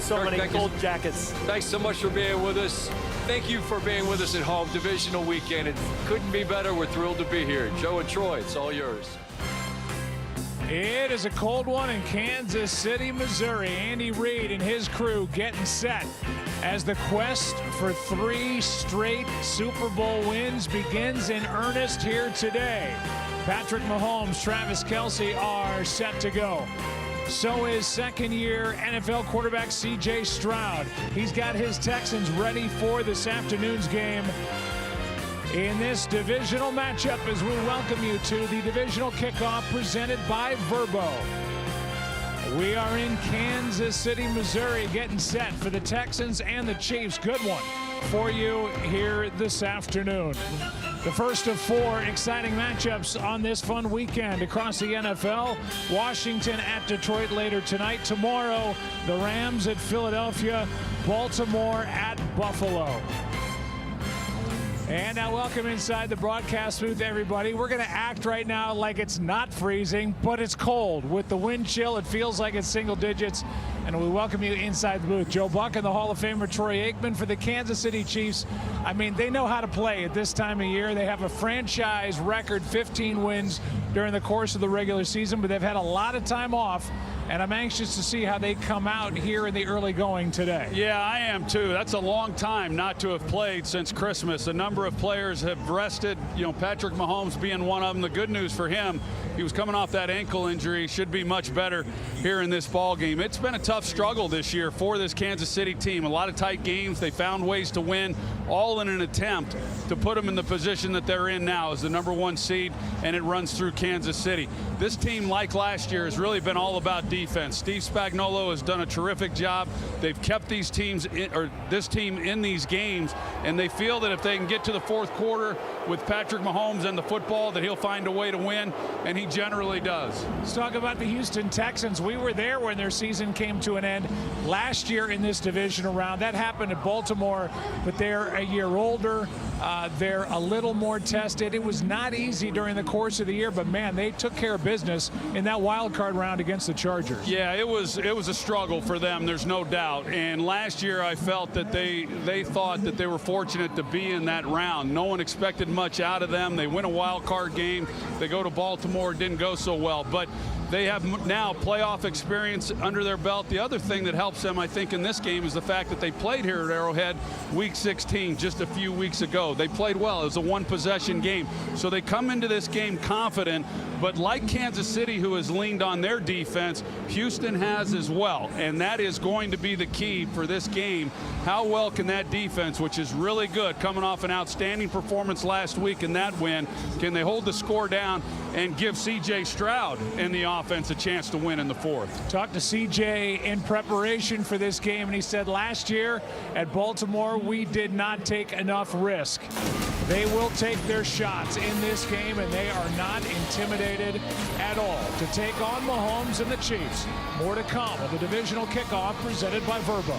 so many gold jackets. Thanks so much for being with us. Thank you for being with us at home. Divisional weekend. It couldn't be better. We're thrilled to be here. Joe and Troy, it's all yours. It is a cold one in Kansas City, Missouri. Andy Reid and his crew getting set as the quest for 3 straight Super Bowl wins begins in earnest here today. Patrick Mahomes, Travis Kelce are set to go. So is second-year NFL quarterback C.J. Stroud. He's got his Texans ready for this afternoon's game in this divisional matchup as we welcome you to the divisional kickoff presented by Verbo. We are in Kansas City, Missouri, getting set for the Texans and the Chiefs. Good one for you here this afternoon. The first of 4 exciting matchups on this fun weekend across the NFL. Washington at Detroit later tonight. Tomorrow, the Rams at Philadelphia, Baltimore at Buffalo. And now welcome inside the broadcast booth, everybody. We're going to act right now like it's not freezing, but it's cold. With the wind chill, it feels like it's single digits. And we welcome you inside the booth. Joe Buck and the Hall of Famer Troy Aikman for the Kansas City Chiefs. I mean, they know how to play at this time of year. They have a franchise record 15 wins during the course of the regular season, but they've had a lot of time off. And I'm anxious to see how they come out here in the early going today. Yeah, I am too. That's a long time not to have played since Christmas. A number of players have rested, you know, Patrick Mahomes being one of them. The good news for him, he was coming off that ankle injury, should be much better here in this ball game. It's been a tough struggle this year for this Kansas City team. A lot of tight games. They found ways to win, all in an attempt to put them in the position that they're in now as the #1 seed, and it runs through Kansas City. This team, like last year, has really been all about defense. Steve Spagnuolo has done a terrific job. They've kept these teams this team in these games, and they feel that if they can get to the fourth quarter with Patrick Mahomes and the football, that he'll find a way to win, and he generally does. Let's talk about the Houston Texans. We were there when their season came to an end last year in this divisional round. That happened at Baltimore, but they're a year older. They're a little more tested. It was not easy during the course of the year, but man, they took care of business in that wild card round against the Chargers. Yeah, it was a struggle for them, there's no doubt. And last year I felt that they thought that they were fortunate to be in that round. No one expected much out of them. They win a wild card game. They go to Baltimore, didn't go so well. But they have now playoff experience under their belt. The other thing that helps them, I think, in this game is the fact that they played here at Arrowhead Week 16 just a few weeks ago. They played well. It was a one-possession game. So they come into this game confident, but like Kansas City, who has leaned on their defense, Houston has as well. And that is going to be the key for this game. How well can that defense, which is really good, coming off an outstanding performance last week in that win, can they hold the score down and give C.J. Stroud and the offense a chance to win in the fourth? Talked to C.J. in preparation for this game, and he said last year at Baltimore, we did not take enough risk. They will take their shots in this game, and they are not intimidated at all to take on Mahomes and the Chiefs. More to come on the divisional kickoff presented by Verbo.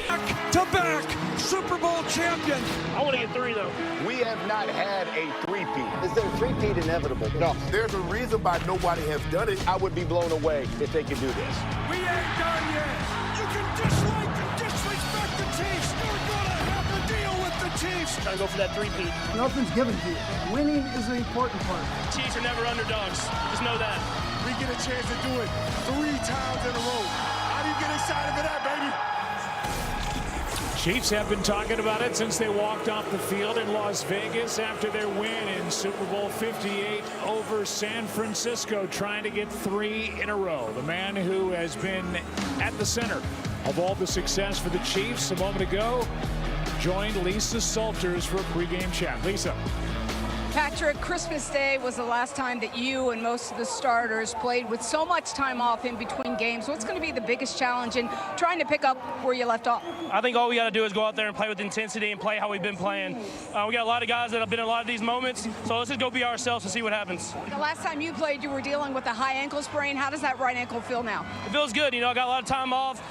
Back-to-back Super Bowl champion. I want to get 3, though. We have not had a three-peat. Is there a three-peat inevitable? No. There's a reason why nobody has done it. I would be blown away if they could do this. We ain't done yet. You can dislike and disrespect the Chiefs. You're going to have to deal with the Chiefs. Trying to go for that 3-peat. Nothing's given to you. Winning is the important part. Chiefs are never underdogs. Just know that. We get a chance to do it 3 times in a row. How do you get excited for that, baby? Chiefs have been talking about it since they walked off the field in Las Vegas after their win in Super Bowl 58 over San Francisco, trying to get 3 in a row. The man who has been at the center of all the success for the Chiefs a moment ago joined Lisa Salters for a pregame chat. Lisa. Patrick, Christmas Day was the last time that you and most of the starters played with so much time off in between games. What's going to be the biggest challenge in trying to pick up where you left off? I think all we got to do is go out there and play with intensity and play how we've been playing. We got a lot of guys that have been in a lot of these moments, so let's just go be ourselves and see what happens. The last time you played, you were dealing with a high ankle sprain. How does that right ankle feel now? It feels good. You know, I got a lot of time off.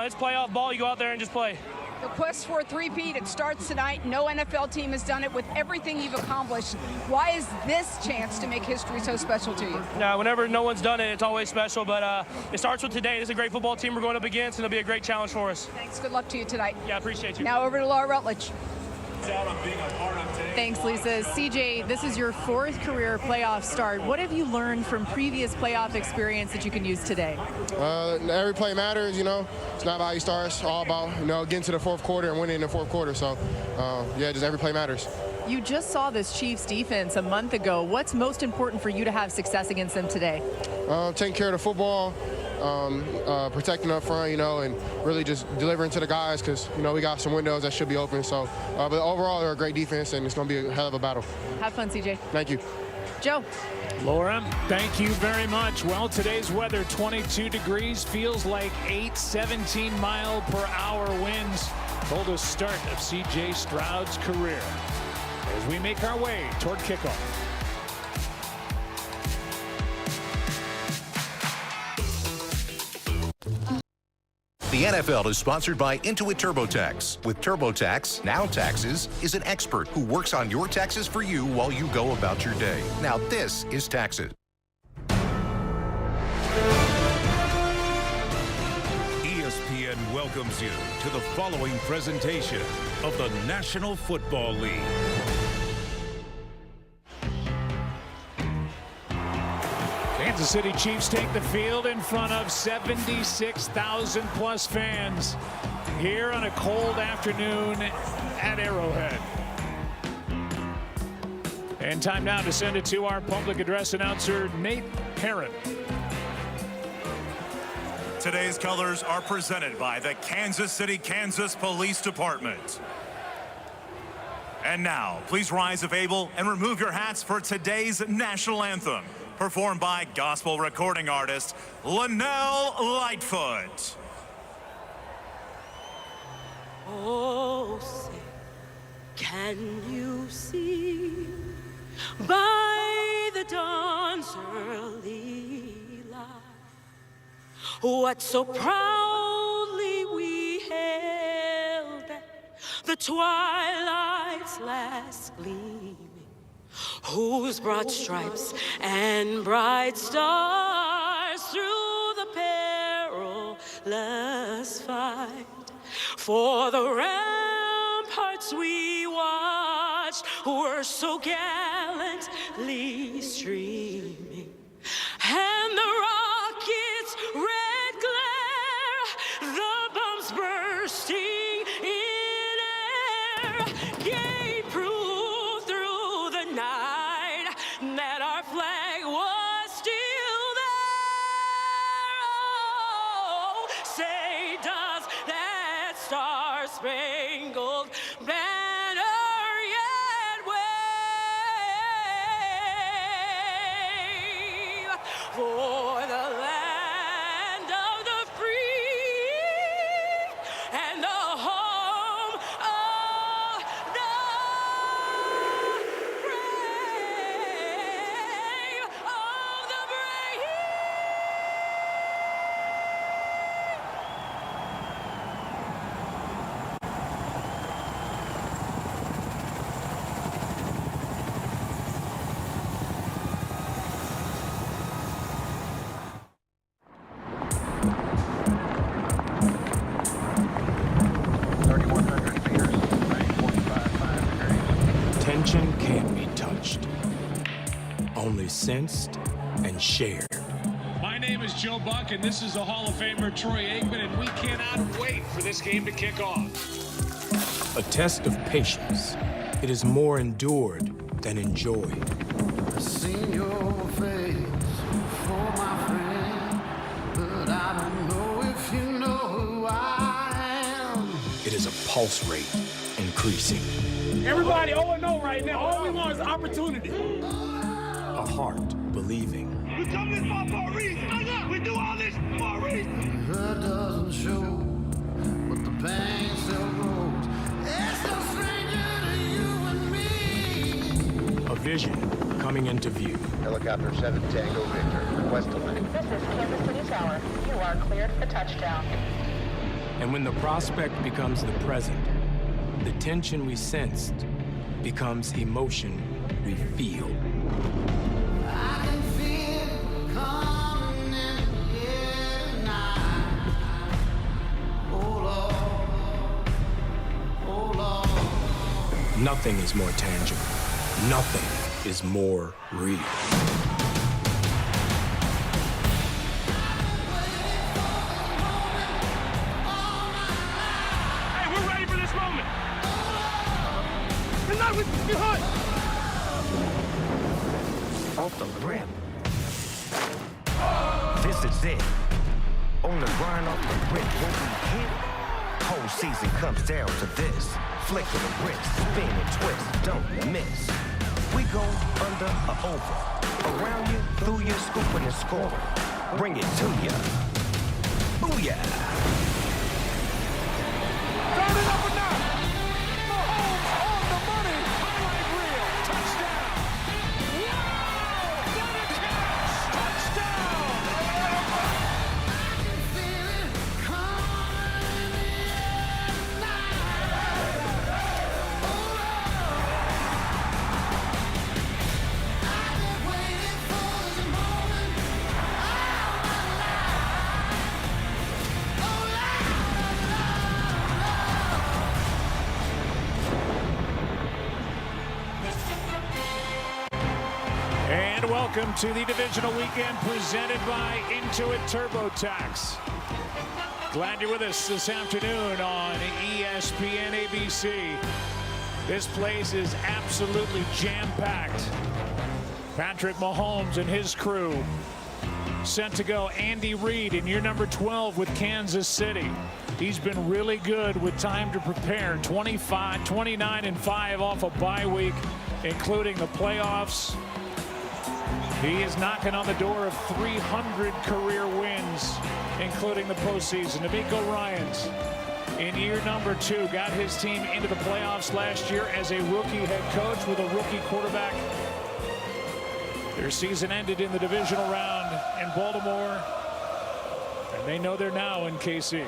It's playoff ball. You go out there and just play. The quest for a three-peat, it starts tonight. No NFL team has done it. With everything you've accomplished, why is this chance to make history so special to you? Whenever no one's done it, it's always special, but it starts with today. This is a great football team we're going up against, and it'll be a great challenge for us. Thanks. Good luck to you tonight. Yeah, I appreciate you. Now over to Laura Rutledge. Thanks, Lisa. CJ, this is your 4th career playoff start. What have you learned from previous playoff experience that you can use today? Every play matters, you know. It's not about how you start. It's all about, you know, getting to the 4th quarter and winning in the 4th quarter. So, yeah, just every play matters. You just saw this Chiefs defense a month ago. What's most important for you to have success against them today? Taking care of the football, protecting up front, you know, and really just delivering to the guys because, you know, we got some windows that should be open. So, but overall, they're a great defense, and it's going to be a hell of a battle. Have fun, CJ. Thank you. Joe. Laura, thank you very much. Well, today's weather, 22 degrees, feels like 8 17-mile-per-hour winds. Coldest start of C.J. Stroud's career as we make our way toward kickoff. The NFL is sponsored by Intuit TurboTax. With TurboTax, Now Taxes is an expert who works on your taxes for you while you go about your day. Now this is Taxes. ESPN welcomes you to the following presentation of the National Football League. Kansas City Chiefs take the field in front of 76,000 plus fans here on a cold afternoon at Arrowhead. And time now to send it to our public address announcer, Nate Herron. Today's colors are presented by the Kansas City, Kansas Police Department. And now, please rise if able and remove your hats for today's national anthem, performed by gospel recording artist Linnell Lightfoot. Oh, say, can you see by the dawn's early light what so proudly we hailed at the twilight's last gleaming, whose broad stripes and bright stars through the perilous fight for the ramparts we watched were so gallantly streaming, and the rockets' red glare, the bombs bursting in air, gave proof through the night that our flag was still there. Oh, say does that star-spangled banner yet wave for the land of the free and the home of the brave, of the brave. Tension can't be touched, only sensed and shared. My name is Joe Buck, and this is the Hall of Famer Troy Aikman, and we cannot wait for this game to kick off. A test of patience. It is more endured than enjoyed. I've seen your face before, my friend, but I don't know if you know who I am. It is a pulse rate increasing. Everybody 0-0 right now. All we want is opportunity. A heart believing. We come this far for a reason. We do all this for a reason. The hurt doesn't show, but the pain still grows. It's no stranger to you and me. A vision coming into view. Helicopter 7 Tango Victor, request to land. This is Kansas City Tower. You are cleared for touchdown. And when the prospect becomes the present, the tension we sensed becomes emotion we feel. I can feel it coming in the air tonight. Oh Lord, oh Lord. Nothing is more tangible. Nothing is more real. Off the rim. This is it. On the grind off the brick, what we hit. Whole season comes down to this. Flick of the wrist, spin and twist, don't miss. We go under or over. Around you, through you, scooping and scoring. Bring it to ya. Booyah! Turn it up a notch. Mahomes on the money. Highlight reel. Touchdown. Wow! What a catch. Touchdown. I can feel it coming in the air tonight. Oh Lord, I've been waiting for this moment all my life. Oh And welcome to the divisional weekend presented by Intuit TurboTax. Glad you're with us this afternoon on ESPN ABC. This place is absolutely jam-packed. Patrick Mahomes and his crew sent to go Andy Reid in year number 12 with Kansas City. He's been really good with time to prepare. 29-5 off a bye week, including the playoffs. He is knocking on the door of 300 career wins, including the postseason. D'Amico Ryans in year number 2 got his team into the playoffs last year as a rookie head coach with a rookie quarterback. Their season ended in the divisional round in Baltimore, and they know they're now in KC.